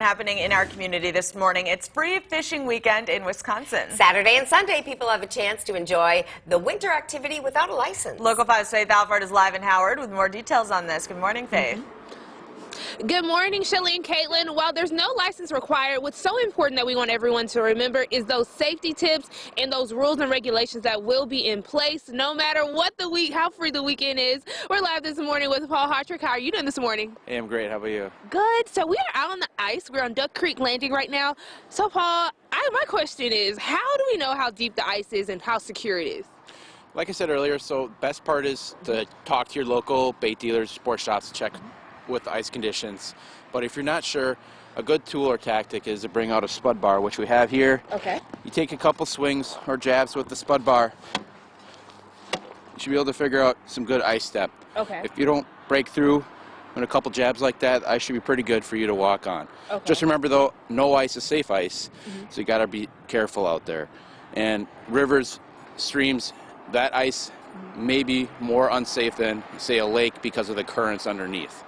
Happening in our community this morning. It's free fishing weekend in Wisconsin. Saturday and Sunday, people have a chance to enjoy the winter activity without a license. Local 5's Faith Alford is live in Howard with more details on this. Good morning, Faith. Good morning, Shelly and Caitlin. While there's no license required, what's so important that we want everyone to remember is those safety tips and those rules and regulations that will be in place no matter what how free the weekend is. We're live this morning with Paul Hartrick. How are you doing this morning? Hey, I'm great. How about you? Good. So we are out on the ice. We're on Duck Creek Landing right now. So, Paul, my question is, how do we know how deep the ice is and how secure it is? Like I said earlier, so best part is to talk to your local bait dealers, sport shops to check with the ice conditions. But if you're not sure, a good tool or tactic is to bring out a spud bar, which we have here. Okay. You take a couple swings or jabs with the spud bar. You should be able to figure out some good ice depth. Okay. If you don't break through in a couple jabs like that, ice should be pretty good for you to walk on. Okay. Just remember though, no ice is safe ice, so you got to be careful out there. And rivers, streams, that ice may be more unsafe than, say, a lake because of the currents underneath.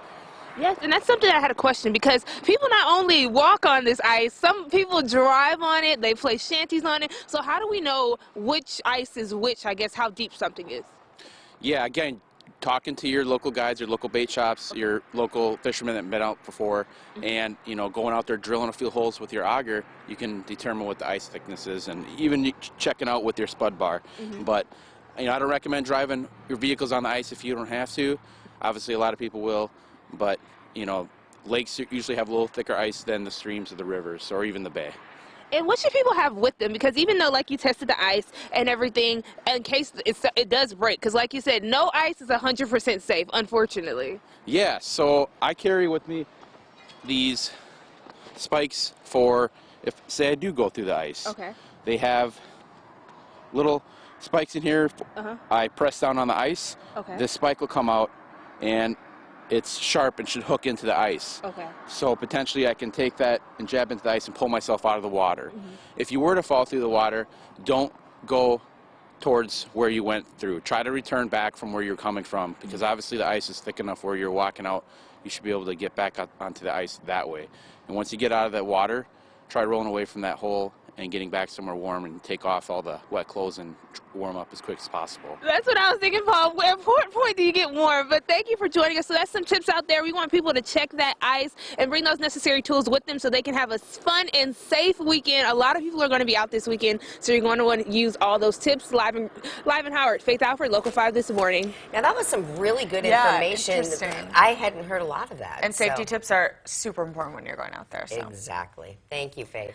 Yes, and that's something I had a question, because people not only walk on this ice, some people drive on it, they play shanties on it. So how do we know which ice is which, I guess, how deep something is? Yeah, again, talking to your local guides, your local bait shops, your local fishermen that have been out before, and going out there drilling a few holes with your auger, you can determine what the ice thickness is, and even checking out with your spud bar. But I don't recommend driving your vehicles on the ice if you don't have to. Obviously, a lot of people will. But, lakes usually have a little thicker ice than the streams or the rivers or even the bay. And what should people have with them? Because even though, like, you tested the ice and everything, in case it does break, because like you said, no ice is 100% safe, unfortunately. Yeah, so I carry with me these spikes for if, say, I do go through the ice. Okay. They have little spikes in here. I press down on the ice. Okay. This spike will come out, and it's sharp and should hook into the ice. Okay. So potentially I can take that and jab into the ice and pull myself out of the water. If you were to fall through the water, don't go towards where you went through. Try to return back from where you're coming from, because obviously the ice is thick enough where you're walking out, you should be able to get back onto the ice that way. And once you get out of that water, try rolling away from that hole and getting back somewhere warm and take off all the wet clothes and warm up as quick as possible. That's what I was thinking, Paul. At what point do you get warm? But thank you for joining us. So that's some tips out there. We want people to check that ice and bring those necessary tools with them so they can have a fun and safe weekend. A lot of people are going to be out this weekend, so you're going to want to use all those tips. Live in Howard, Faith Alford, Local 5 this morning. Now, that was some really good information. Interesting. I hadn't heard a lot of that. And safety tips are super important when you're going out there. So. Exactly. Thank you, Faith.